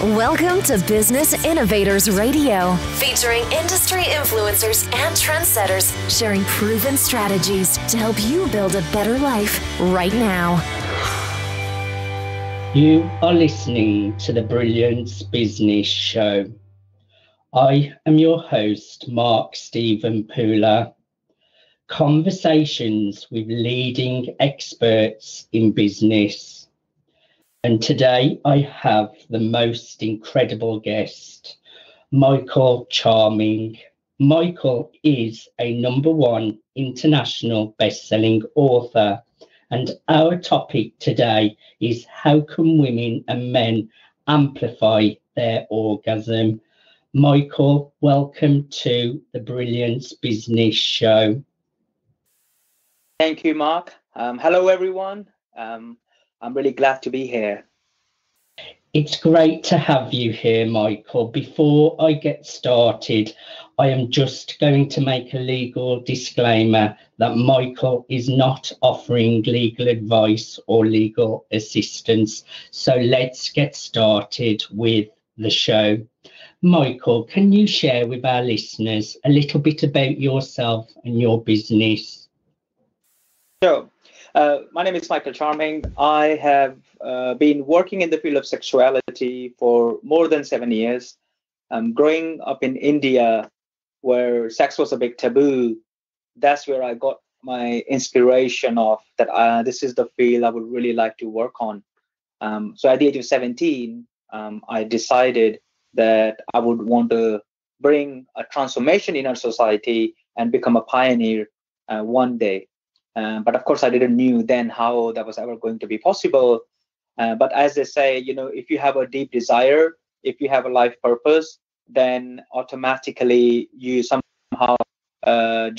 Welcome to Business Innovators Radio, featuring industry influencers and trendsetters sharing proven strategies to help you build a better life right now. You are listening to the Brilliance Business Show. I am your host, Mark Stephen Pooler. Conversations with leading experts in business. And today I have the most incredible guest, Michael Charming. Michael is a #1 international best-selling author. And our topic today is how can women and men amplify their orgasm? Michael, welcome to the Brilliance Business Show. Thank you, Mark. Hello, everyone. I'm really glad to be here. It's great to have you here, Michael. Before I get started, I am just going to make a legal disclaimer that Michael is not offering legal advice or legal assistance. So let's get started with the show. Michael, can you share with our listeners a little bit about yourself and your business? Sure. My name is Michael Charming. I have been working in the field of sexuality for more than 7 years. Growing up in India, where sex was a big taboo, that's where I got my inspiration of that. This is the field I would really like to work on. So at the age of 17, I decided that I would want to bring a transformation in our society and become a pioneer one day. But of course, I didn't knew then how that was ever going to be possible. But as they say, if you have a deep desire, if you have a life purpose, then automatically you somehow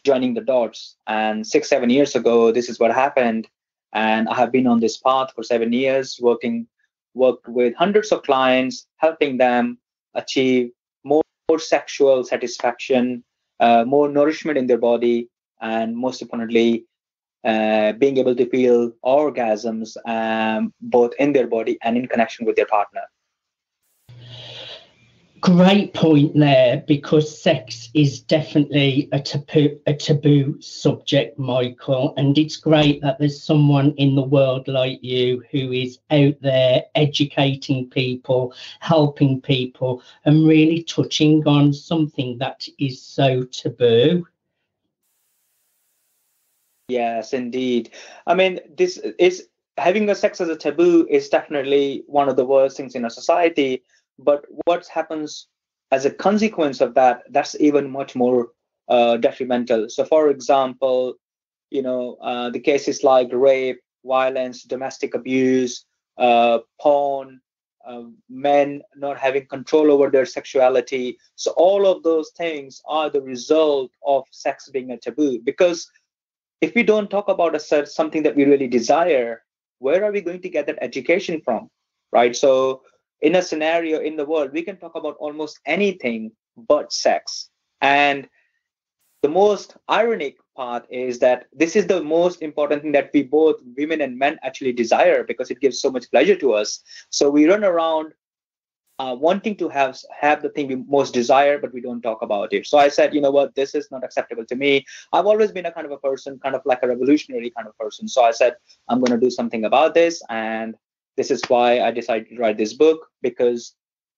joining the dots. And 6-7 years ago, this is what happened. And I have been on this path for 7 years, worked with hundreds of clients, helping them achieve more sexual satisfaction, more nourishment in their body, and most importantly, being able to feel orgasms both in their body and in connection with their partner. Great point there, because sex is definitely a taboo subject, Michael, and it's great that there's someone in the world like you who is out there educating people, helping people, and really touching on something that is so taboo. Yes, indeed. I mean, this is having a sex as a taboo is definitely one of the worst things in a society. But what happens as a consequence of that, that's even much more detrimental. So, for example, the cases like rape, violence, domestic abuse, porn, men not having control over their sexuality. So all of those things are the result of sex being a taboo. Because if we don't talk about something that we really desire, where are we going to get that education from, right? So in a scenario in the world, we can talk about almost anything but sex. And the most ironic part is that this is the most important thing that we both, women and men, actually desire, because it gives so much pleasure to us. So we run around wanting to have the thing we most desire, but we don't talk about it. So I said, you know what, this is not acceptable to me. I've always been a kind of a person, kind of like a revolutionary kind of person. So I said, I'm going to do something about this. And this is why I decided to write this book, because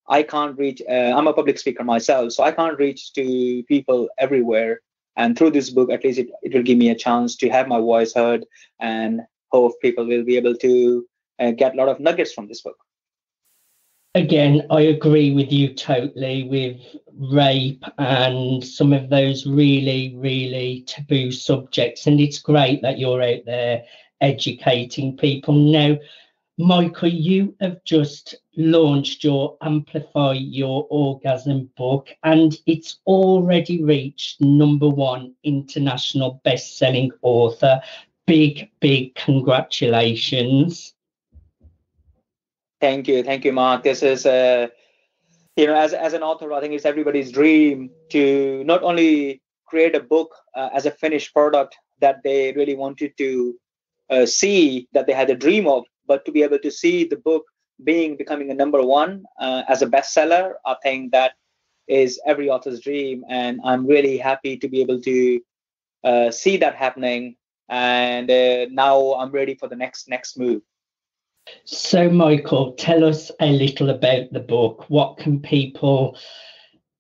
I can't reach, I'm a public speaker myself, so I can't reach to people everywhere. And through this book, at least it will give me a chance to have my voice heard, and hope people will be able to get a lot of nuggets from this book. Again, I agree with you totally with rape and some of those really, really taboo subjects. And it's great that you're out there educating people. Now, Michael, you have just launched your Amplify Your Orgasm book, and it's already reached #1 international best-selling author. Big congratulations. Thank you, Mark. This is, as an author, I think it's everybody's dream to not only create a book as a finished product that they really wanted to see, that they had a dream of, but to be able to see the book becoming a number one as a bestseller, I think that is every author's dream, and I'm really happy to be able to see that happening. And now I'm ready for the next move. So, Michael, tell us a little about the book. What can people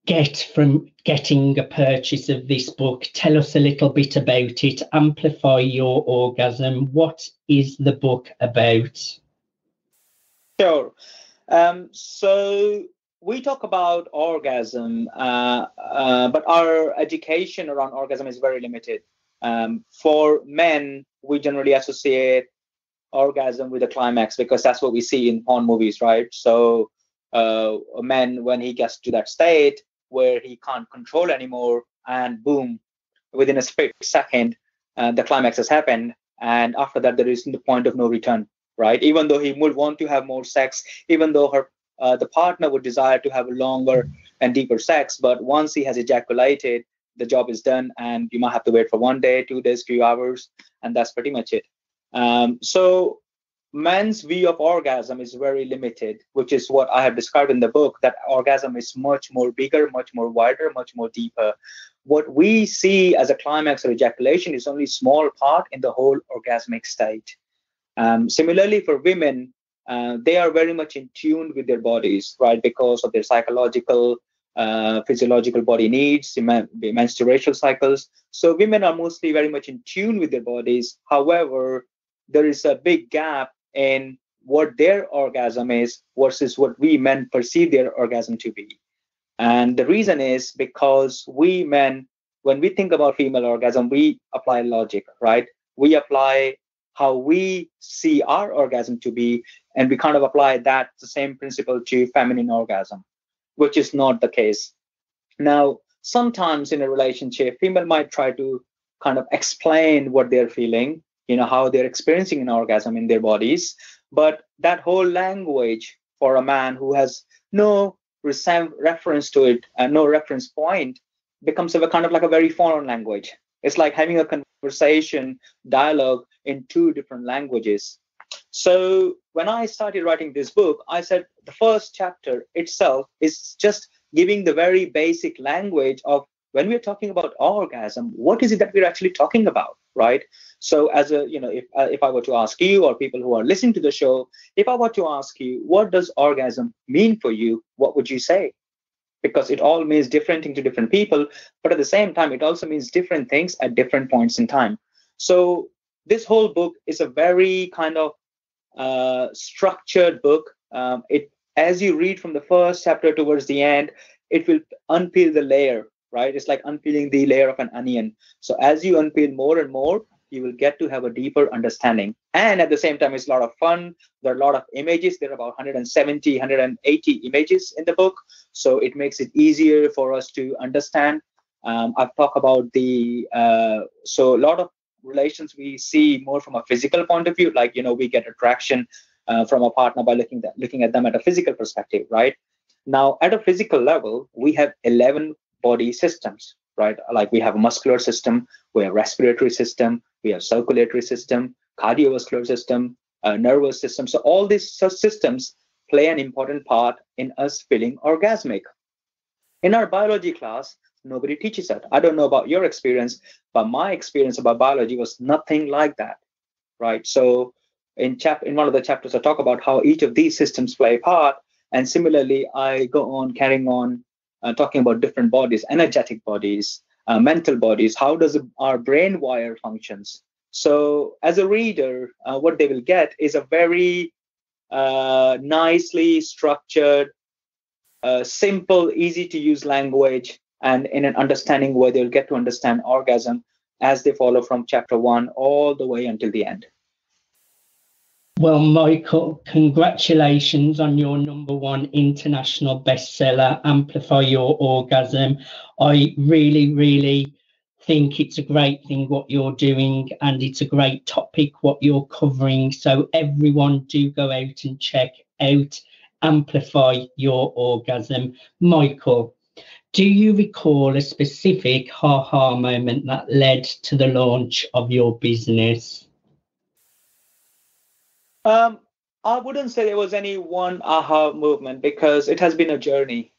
get from getting a purchase of this book? Tell us a little bit about it. Amplify Your Orgasm. What is the book about? Sure. So we talk about orgasm, but our education around orgasm is very limited. For men, we generally associate orgasm with a climax because that's what we see in porn movies, right? So a man, when he gets to that state where he can't control anymore, and boom, within a split second, the climax has happened, and after that there is the point of no return, right? Even though he would want to have more sex, even though the partner would desire to have a longer and deeper sex, but once he has ejaculated, the job is done, and you might have to wait for 1 day, 2 days, few hours, and that's pretty much it. So man's view of orgasm is very limited, which is what I have described in the book, that orgasm is much more bigger, much more wider, much more deeper. What we see as a climax or ejaculation is only a small part in the whole orgasmic state. Similarly, for women, they are very much in tune with their bodies, right? Because of their psychological, physiological body needs, menstrual cycles. So women are mostly very much in tune with their bodies. However, there is a big gap in what their orgasm is versus what we men perceive their orgasm to be. And the reason is because we men, when we think about female orgasm, we apply logic, right? We apply how we see our orgasm to be, and we kind of apply that the same principle to feminine orgasm, which is not the case. Now, sometimes in a relationship, female might try to kind of explain what they're feeling, how they're experiencing an orgasm in their bodies. But that whole language for a man who has no reference to it and no reference point becomes a kind of like a very foreign language. It's like having a conversation, dialogue in two different languages. So when I started writing this book, I said the first chapter itself is just giving the very basic language of when we're talking about orgasm, what is it that we're actually talking about, right? So as a, if I were to ask you, or people who are listening to the show, if I were to ask you, what does orgasm mean for you? What would you say? Because it all means different things to different people, but at the same time, it also means different things at different points in time. So this whole book is a very kind of structured book. As you read from the first chapter towards the end, it will unpeel the layer, right? It's like unpeeling the layer of an onion. So as you unpeel more and more, you will get to have a deeper understanding. And at the same time, it's a lot of fun. There are a lot of images. There are about 170, 180 images in the book. So it makes it easier for us to understand. I've talked about so a lot of relations we see more from a physical point of view, like, we get attraction from a partner by looking at them at a physical perspective, right? Now, at a physical level, we have 11 body systems, right? Like we have a muscular system, we have respiratory system, we have circulatory system, cardiovascular system, nervous system. So all these systems play an important part in us feeling orgasmic. In our biology class, nobody teaches that. I don't know about your experience, but my experience about biology was nothing like that, right? So in one of the chapters, I talk about how each of these systems play a part. And similarly, I go on carrying on talking about different bodies, energetic bodies, mental bodies. How does our brain wire functions? So as a reader, what they will get is a very nicely structured, simple, easy to use language, and in an understanding where they'll get to understand orgasm as they follow from chapter 1 all the way until the end. Well, Michael, congratulations on your #1 international bestseller, Amplify Your Orgasm. I really, really think it's a great thing what you're doing, and it's a great topic what you're covering. So everyone do go out and check out Amplify Your Orgasm. Michael, do you recall a specific ha-ha moment that led to the launch of your business? I wouldn't say there was any one aha movement because it has been a journey.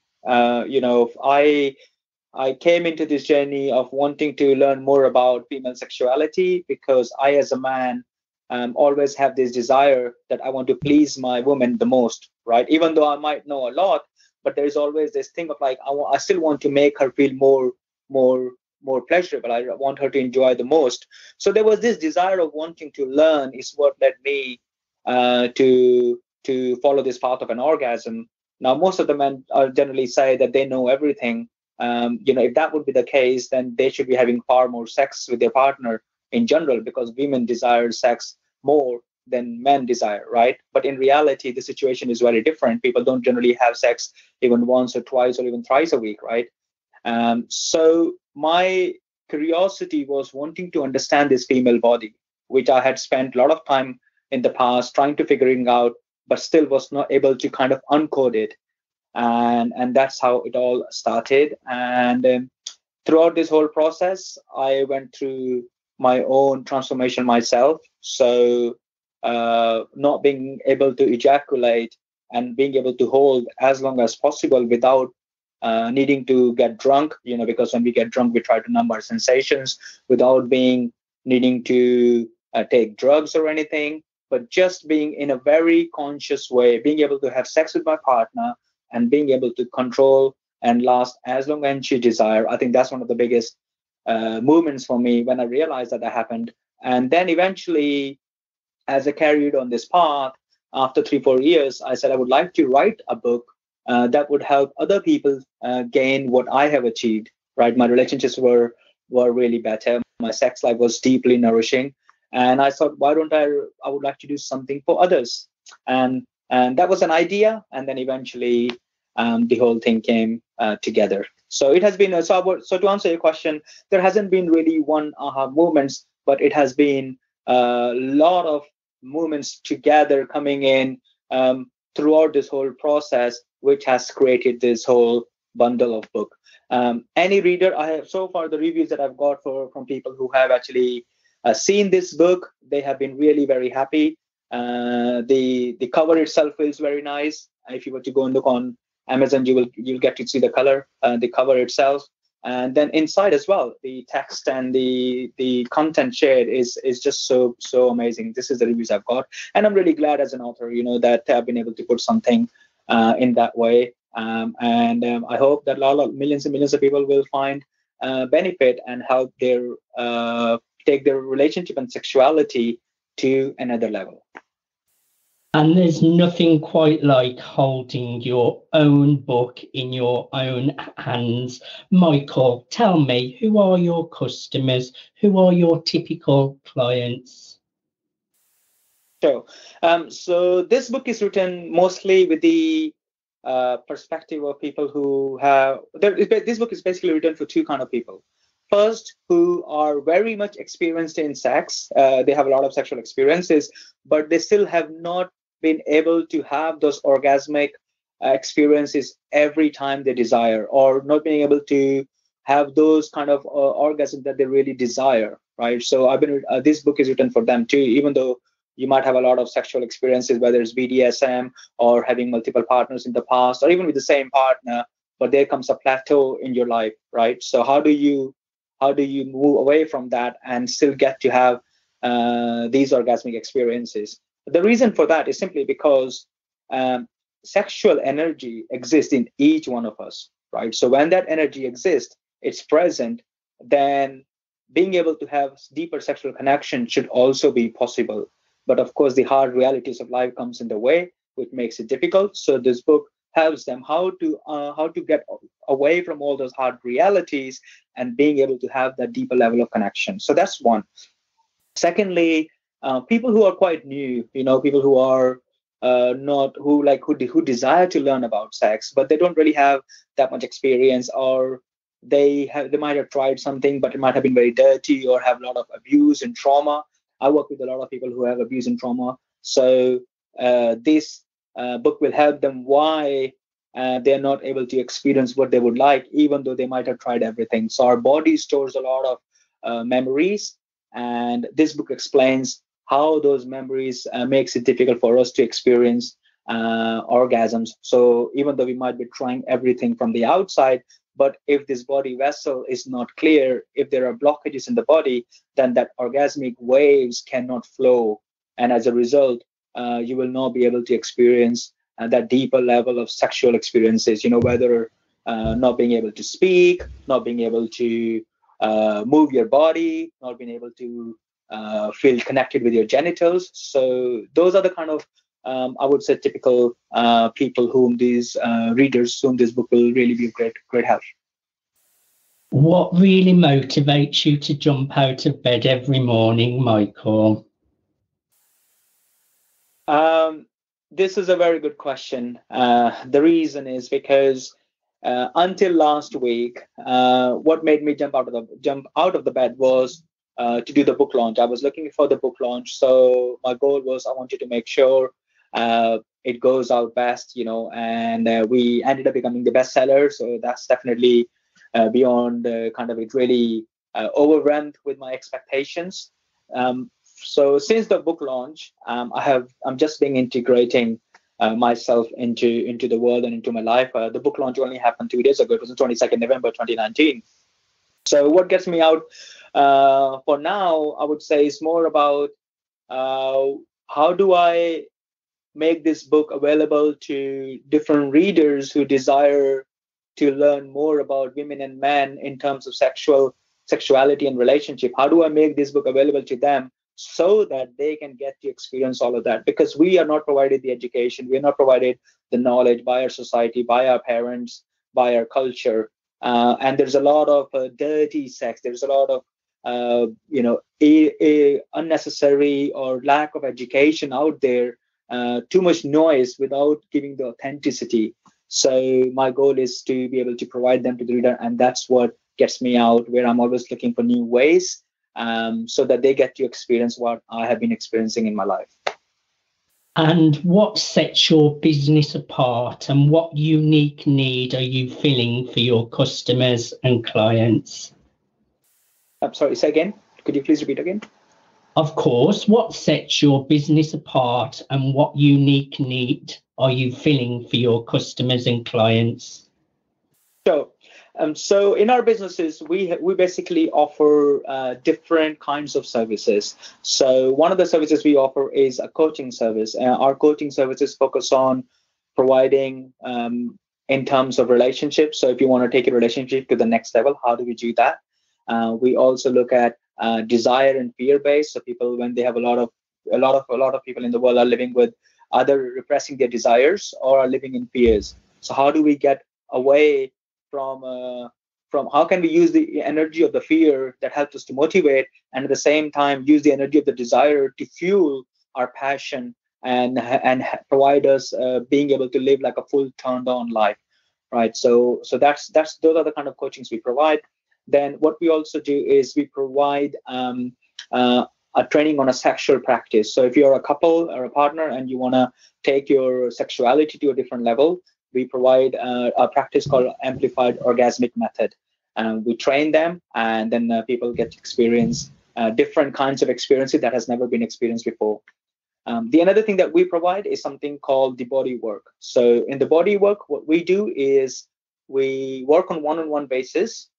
I came into this journey of wanting to learn more about female sexuality because I, as a man, always have this desire that I want to please my woman the most, right? Even though I might know a lot, but there's always this thing of like I still want to make her feel more, more pleasurable. I want her to enjoy the most. So there was this desire of wanting to learn is what led me to follow this path of an orgasm. Now, most of the men generally say that they know everything. If that would be the case, then they should be having far more sex with their partner in general, because women desire sex more than men desire, right? But in reality, the situation is very different. People don't generally have sex even once or twice or even thrice a week, right? So my curiosity was wanting to understand this female body, which I had spent a lot of time in the past trying to figuring out, but still was not able to kind of uncode it. And that's how it all started. And throughout this whole process, I went through my own transformation myself. So not being able to ejaculate and being able to hold as long as possible without needing to get drunk, because when we get drunk, we try to numb our sensations without needing to take drugs or anything, but just being in a very conscious way, being able to have sex with my partner and being able to control and last as long as she desire. I think that's one of the biggest movements for me when I realized that happened. And then eventually, as I carried on this path, after 3-4 years, I said I would like to write a book that would help other people gain what I have achieved. Right, my relationships were really better. My sex life was deeply nourishing, and I thought, why don't I? I would like to do something for others, and that was an idea. And then eventually, the whole thing came together. So it has been so to answer your question, there hasn't been really one aha moments, but it has been a lot of movements together coming in throughout this whole process, which has created this whole bundle of book. Any reader, I have so far the reviews that I've got from people who have actually seen this book, they have been really very happy. The cover itself is very nice. If you were to go and look on Amazon, you'll get to see the color, the cover itself, and then inside as well, the text and the content shared is just so amazing. This is the reviews I've got, and I'm really glad as an author, that I've been able to put something in that way. I hope that a lot of millions and millions of people will find benefit and help their take their relationship and sexuality to another level. And there's nothing quite like holding your own book in your own hands. Michael, tell me, who are your customers? Who are your typical clients? Sure. So this book is written mostly with the perspective of people who have. This book is basically written for two kind of people. First, who are very much experienced in sex. They have a lot of sexual experiences, but they still have not been able to have those orgasmic experiences every time they desire, or not being able to have those kind of orgasms that they really desire, right? So this book is written for them too, even though you might have a lot of sexual experiences, whether it's BDSM or having multiple partners in the past, or even with the same partner, but there comes a plateau in your life, right? So how do you move away from that and still get to have these orgasmic experiences? The reason for that is simply because sexual energy exists in each one of us, right? So when that energy exists, it's present, then being able to have deeper sexual connection should also be possible. But of course, the hard realities of life comes in the way, which makes it difficult. So this book helps them how to get away from all those hard realities and being able to have that deeper level of connection. So that's one. Secondly, people who are quite new, people who are who desire to learn about sex, but they don't really have that much experience, or they might have tried something, but it might have been very dirty or have a lot of abuse and trauma. I work with a lot of people who have abuse and trauma. So this book will help them why they're not able to experience what they would like, even though they might have tried everything. So our body stores a lot of memories, and this book explains how those memories makes it difficult for us to experience orgasms. So even though we might be trying everything from the outside, but if this body vessel is not clear, if there are blockages in the body, then that orgasmic waves cannot flow. And as a result, you will not be able to experience that deeper level of sexual experiences, whether not being able to speak, not being able to move your body, not being able to feel connected with your genitals. So those are the kind of, I would say, typical people whom these readers, whom this book will really be of great help. What really motivates you to jump out of bed every morning, Michael? This is a very good question. The reason is because until last week, what made me jump out of the bed was to do the book launch. I was looking for the book launch, so my goal was I wanted to make sure it goes out best, and we ended up becoming the bestseller. So that's definitely beyond kind of it really overwhelmed with my expectations. So since the book launch, I'm just been integrating myself into the world and into my life. The book launch only happened 2 days ago. It was the 22nd November 2019. So what gets me out for now, I would say, is more about how do I make this book available to different readers who desire to learn more about women and men in terms of sexuality and relationship. How do I make this book available to them so that they can get to experience all of that? Because we are not provided the education, we are not provided the knowledge by our society, by our parents, by our culture, and there's a lot of dirty sex. There's a lot of unnecessary or lack of education out there. Too much noise without giving the authenticity. So my goal is to be able to provide them to the reader, and that's what gets me out, where I'm always looking for new ways so that they get to experience what I have been experiencing in my life. And what sets your business apart, and what unique need are you filling for your customers and clients? I'm sorry, say again. Could you please repeat again? Of course. What sets your business apart, and what unique need are you filling for your customers and clients? So in our businesses, we basically offer different kinds of services. So one of the services we offer is a coaching service. Our coaching services focus on providing in terms of relationships. So if you want to take a relationship to the next level, how do we do that? We also look at desire and fear based. So people, when they have a lot of people in the world are living with either repressing their desires or are living in fears. So how do we get away from how can we use the energy of the fear that helps us to motivate, and at the same time use the energy of the desire to fuel our passion and provide us being able to live like a full turned on life, right? So that's those are the kind of coachings we provide. Then what we also do is we provide a training on a sexual practice. So if you're a couple or a partner and you want to take your sexuality to a different level, we provide a practice called Amplified Orgasmic Method. We train them, and then people get to experience different kinds of experiences that has never been experienced before. The another thing that we provide is something called the Bodywork. So in the Bodywork, what we do is we work on one-on-one basis,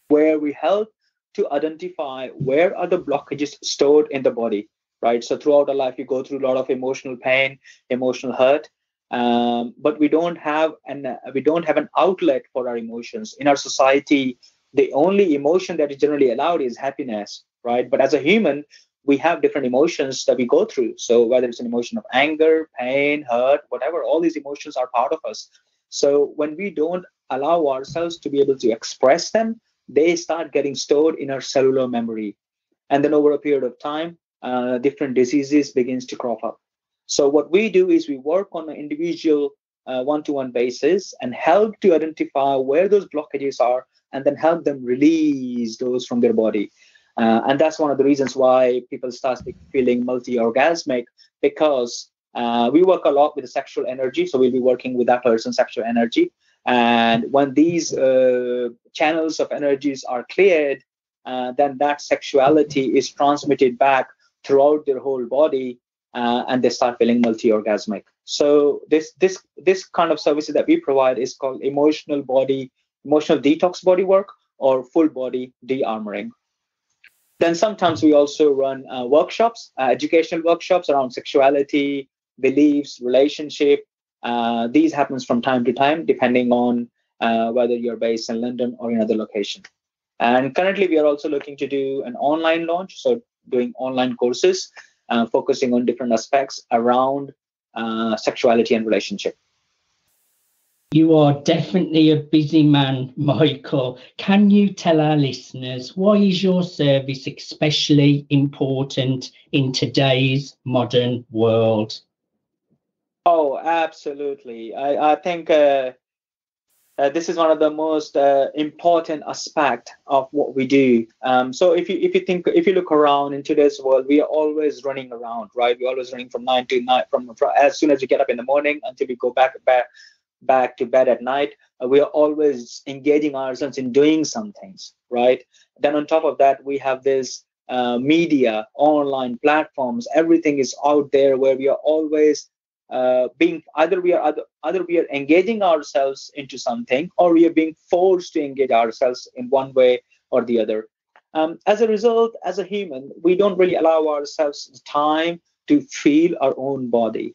where we help to identify where are the blockages stored in the body, right? So throughout our life, you go through a lot of emotional pain, emotional hurt, but we don't have an outlet for our emotions. In our society, the only emotion that is generally allowed is happiness, right? But as a human, we have different emotions that we go through. So whether it's an emotion of anger, pain, hurt, whatever, all these emotions are part of us. So when we don't allow ourselves to be able to express them, they start getting stored in our cellular memory. And then over a period of time, different diseases begins to crop up. So what we do is we work on an individual one-to-one basis and help to identify where those blockages are, and then help them release those from their body. And that's one of the reasons why people start feeling multi-orgasmic, because we work a lot with the sexual energy. So we'll be working with that person's sexual energy. And when these channels of energies are cleared, then that sexuality is transmitted back throughout their whole body, and they start feeling multi-orgasmic. So this kind of services that we provide is called emotional detox body work, or full body de-armoring. Then sometimes we also run workshops, educational workshops around sexuality, beliefs, relationship. These happens from time to time, depending on whether you're based in London or in another location. And currently, we are also looking to do an online launch, so doing online courses, focusing on different aspects around sexuality and relationship. You are definitely a busy man, Michael. Can you tell our listeners, why is your service especially important in today's modern world? Oh, absolutely. I think this is one of the most important aspect of what we do. So if you look around in today's world, we are always running around, right? We're always running from 9 to 9, from as soon as we get up in the morning until we go back to bed at night. We are always engaging ourselves in doing some things, right? Then on top of that, we have this media, online platforms. Everything is out there where we are always being either we are engaging ourselves into something, or we are being forced to engage ourselves in one way or the other. As a result, as a human, we don't really allow ourselves time to feel our own body,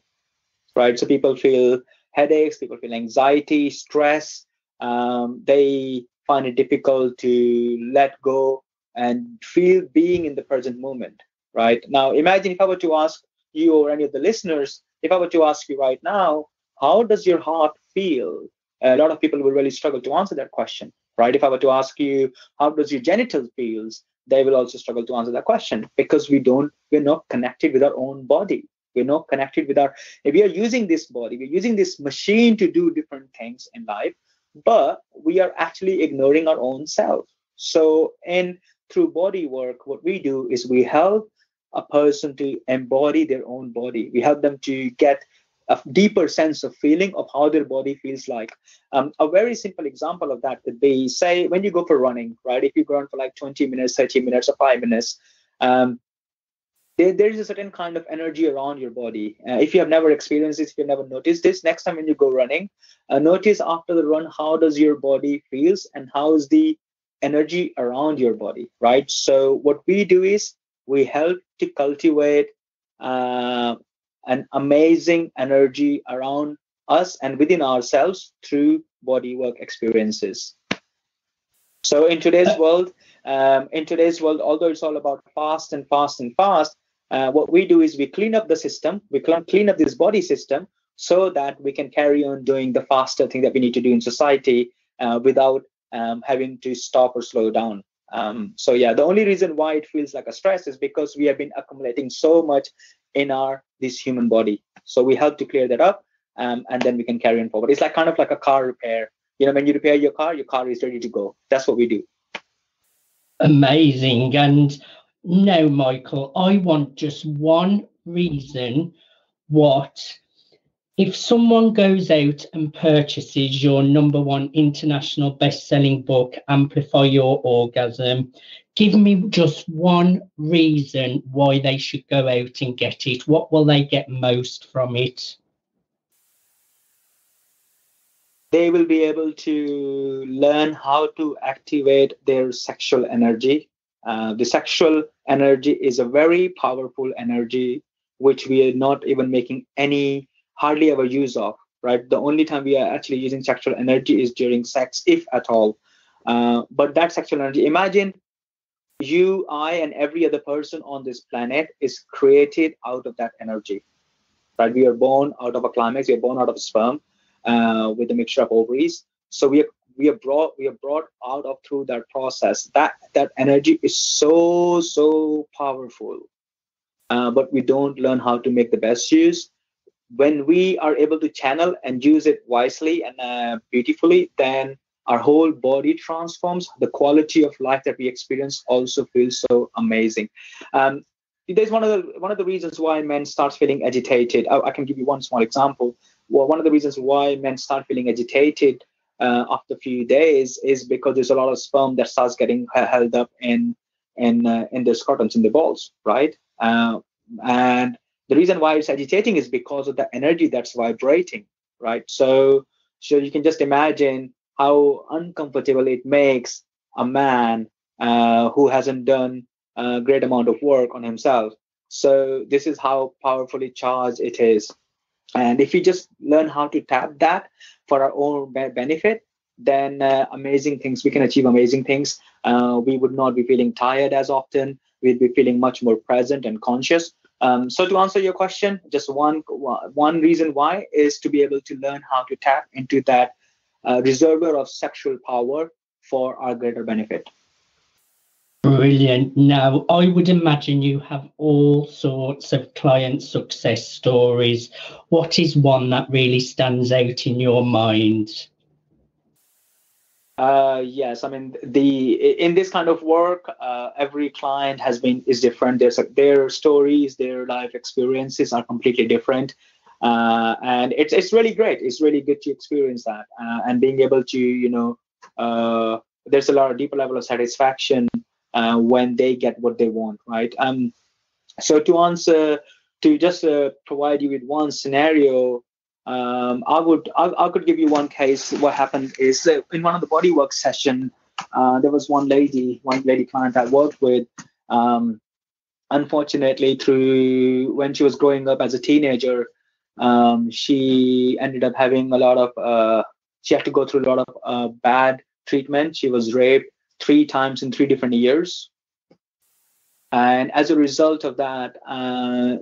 right? So people feel headaches, people feel anxiety, stress. They find it difficult to let go and feel being in the present moment, right? Now, imagine if I were to ask you or any of the listeners, if I were to ask you right now, how does your heart feel? A lot of people will really struggle to answer that question, right? If I were to ask you, how does your genitals feels? They will also struggle to answer that question, because we're not connected with our own body. We're not connected with if we are using this body, we're using this machine to do different things in life, but we are actually ignoring our own self. So through body work, what we do is we help a person to embody their own body. We help them to get a deeper sense of feeling of how their body feels like. A very simple example of that could be, say, when you go for running, right? If you go on for like 20 minutes, 30 minutes, or 5 minutes, there is a certain kind of energy around your body. If you have never experienced this, if you've never noticed this, next time when you go running, notice after the run, how does your body feels and how is the energy around your body, right? So what we do is we help to cultivate an amazing energy around us and within ourselves through bodywork experiences. So in today's world, although it's all about fast, what we do is we clean up the system, we clean up this body system, so that we can carry on doing the faster thing that we need to do in society without having to stop or slow down. So yeah, the only reason why it feels like a stress is because we have been accumulating so much in this human body. So we help to clear that up, and then we can carry on forward. It's like kind of like a car repair. When you repair your car is ready to go. That's what we do. Amazing. And now, Michael, I want just one reason if someone goes out and purchases your #1 international best-selling book, Amplify Your Orgasm, give me just one reason why they should go out and get it. What will they get most from it? They will be able to learn how to activate their sexual energy. The sexual energy is a very powerful energy, which we are not even making hardly ever use of, right? The only time we are actually using sexual energy is during sex, if at all. But that sexual energy, imagine you, I, and every other person on this planet is created out of that energy, right? We are born out of a climax, we are born out of a sperm with a mixture of ovaries. So we are brought out of through that process. That energy is so powerful, but we don't learn how to make the best use. When we are able to channel and use it wisely and beautifully, then our whole body transforms. The quality of life that we experience also feels so amazing. There's one of the reasons why men start feeling agitated. I can give you one small example. Well, one of the reasons why men start feeling agitated after a few days is because there's a lot of sperm that starts getting held up in their scrotums, in the balls, right? And the reason why it's agitating is because of the energy that's vibrating, right? So you can just imagine how uncomfortable it makes a man who hasn't done a great amount of work on himself. So this is how powerfully charged it is. And if we just learn how to tap that for our own benefit, then amazing things, we can achieve amazing things. We would not be feeling tired as often. We'd be feeling much more present and conscious. So to answer your question, just one reason why is to be able to learn how to tap into that reservoir of sexual power for our greater benefit. Brilliant. Now, I would imagine you have all sorts of client success stories. What is one that really stands out in your mind? Yes, I mean in this kind of work, every client is different. Their stories, their life experiences are completely different, and it's really great. It's really good to experience that, and being able to there's a lot of deeper level of satisfaction when they get what they want, right? So to just provide you with one scenario. I could give you one case. What happened is in one of the bodywork session, there was one lady client I worked with. Unfortunately, through when she was growing up as a teenager, she ended up having she had to go through a lot of bad treatment. She was raped 3 times in 3 different years. And as a result of that,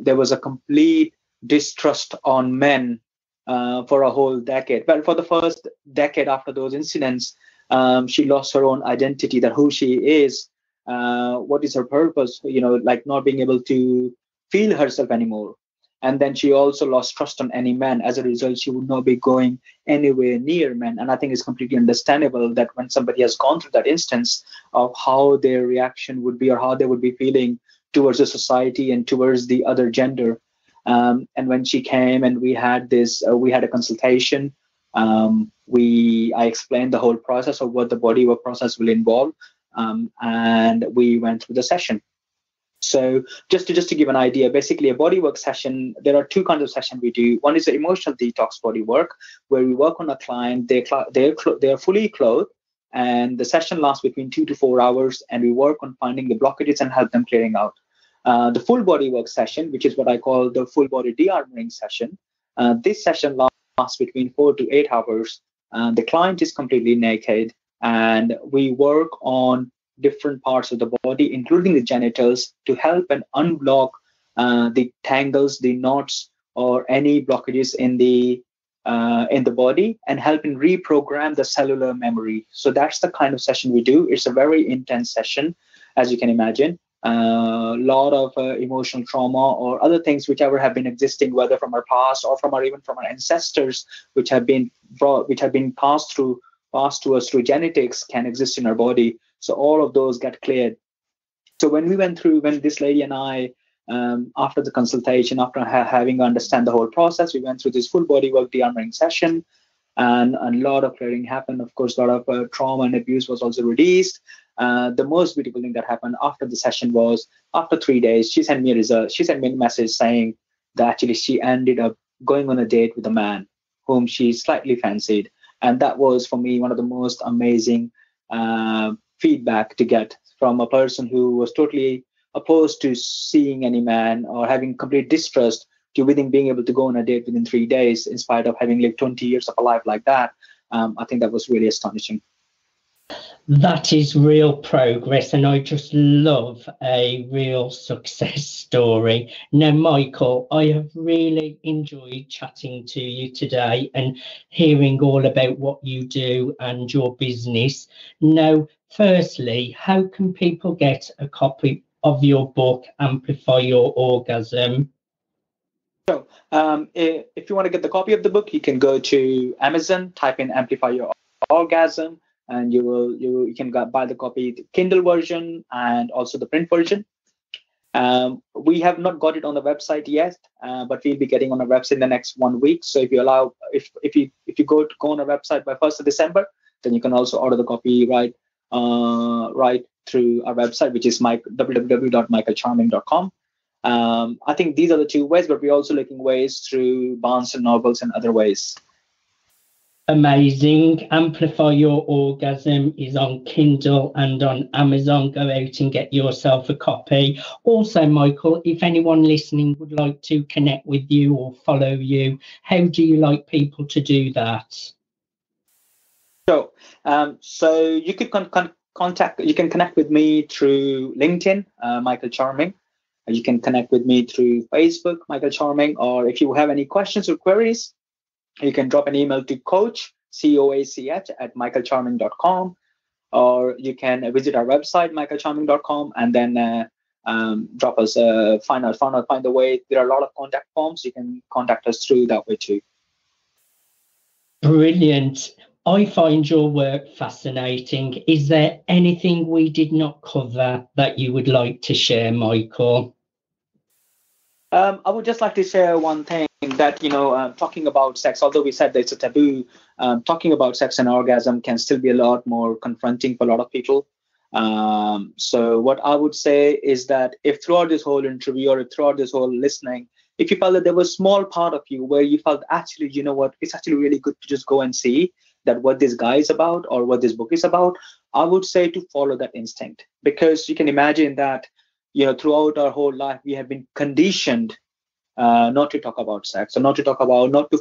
there was a complete distrust on men for a whole decade. Well, for the first decade after those incidents, she lost her own identity, that who she is, what is her purpose, like not being able to feel herself anymore. And then she also lost trust on any man. As a result, she would not be going anywhere near men. And I think it's completely understandable that when somebody has gone through that instance of how their reaction would be or how they would be feeling towards the society and towards the other gender. And when she came and we had a consultation, I explained the whole process of what the bodywork process will involve, and we went through the session. So just to give an idea, basically a bodywork session, there are 2 kinds of session we do. One is an emotional detox bodywork, where we work on a client, they're fully clothed, and the session lasts between 2 to 4 hours, and we work on finding the blockages and help them clearing out. The full body work session, which is what I call the full body de-armoring session. This session lasts between 4 to 8 hours. The client is completely naked, and we work on different parts of the body, including the genitals, to help and unblock the tangles, the knots, or any blockages in the body, and help in reprogram the cellular memory. So that's the kind of session we do. It's a very intense session, as you can imagine. A lot of emotional trauma or other things whichever have been existing, whether from our past or even from our ancestors, which have been passed to us through genetics, can exist in our body. So all of those get cleared. So when this lady and I, after the consultation, after having understand the whole process, we went through this full body work de-armoring session, and a lot of clearing happened. Of course, a lot of trauma and abuse was also released. The most beautiful thing that happened after the session was, after 3 days, she sent me a message saying that actually she ended up going on a date with a man whom she slightly fancied. And that was, for me, one of the most amazing feedback to get from a person who was totally opposed to seeing any man or having complete distrust, to within being able to go on a date within 3 days, in spite of having lived 20 years of a life like that. I think that was really astonishing. That is real progress, and I just love a real success story. Now, Michael, I have really enjoyed chatting to you today and hearing all about what you do and your business. Now, firstly, how can people get a copy of your book, Amplify Your Orgasm? So, if you want to get the copy of the book, you can go to Amazon, type in Amplify Your Orgasm, and you can buy the copy, the Kindle version and also the print version. We have not got it on the website yet, but we'll be getting on the website in the next 1 week. So if you go on our website by 1st of December, then you can also order the copy right through our website, which is www.michaelcharming.com. I think these are the two ways, but we're also looking ways through Barnes and Nobles and other ways. Amazing. Amplify Your Orgasm is on Kindle and on Amazon. Go out and get yourself a copy. Also, Michael, if anyone listening would like to connect with you or follow you, how do you like people to do that? Sure. So you could you can connect with me through LinkedIn, Michael Charming. You can connect with me through Facebook, Michael Charming, or if you have any questions or queries, you can drop an email to coach, COACH, at michaelcharming.com, or you can visit our website, michaelcharming.com, and then drop us find the way. There are a lot of contact forms. You can contact us through that way too. Brilliant. I find your work fascinating. Is there anything we did not cover that you would like to share, Michael? I would just like to share one thing that, talking about sex, although we said that it's a taboo, talking about sex and orgasm can still be a lot more confronting for a lot of people. So what I would say is that if throughout this whole interview or throughout this whole listening, if you felt that there was a small part of you where you felt actually, you know what, it's actually really good to just go and see that what this guy is about or what this book is about, I would say to follow that instinct, because you can imagine that, throughout our whole life, we have been conditioned not to talk about sex, or not to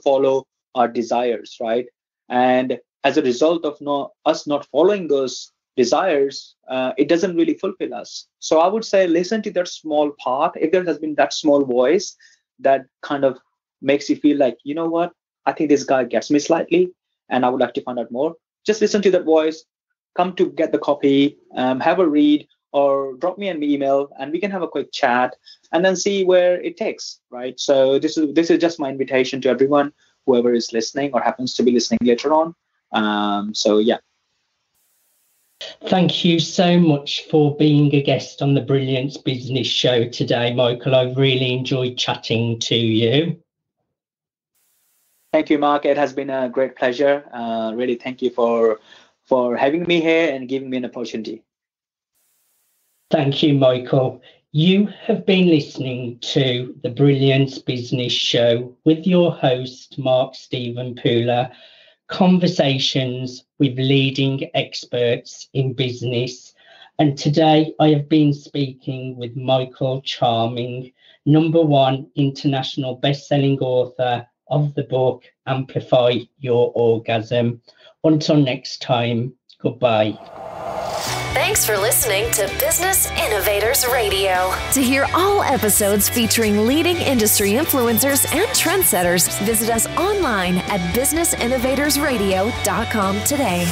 follow our desires, right? And as a result of us not following those desires, it doesn't really fulfill us. So I would say listen to that small part. If there has been that small voice that kind of makes you feel like, you know what, I think this guy gets me slightly, and I would like to find out more. Just listen to that voice, come to get the copy, have a read, or drop me an email, and we can have a quick chat and then see where it takes, right? So this is just my invitation to everyone, whoever is listening or happens to be listening later on. So yeah. Thank you so much for being a guest on the Brilliance Business Show today, Michael. I've really enjoyed chatting to you. Thank you, Mark. It has been a great pleasure. Really, thank you for having me here and giving me an opportunity. Thank you, Michael. You have been listening to the Brilliance Business Show with your host, Mark Stephen Pooler, conversations with leading experts in business. And today I have been speaking with Michael Charming, #1 international best-selling author of the book, Amplify Your Orgasm. Until next time, goodbye. Thanks for listening to Business Innovators Radio. To hear all episodes featuring leading industry influencers and trendsetters, visit us online at businessinnovatorsradio.com today.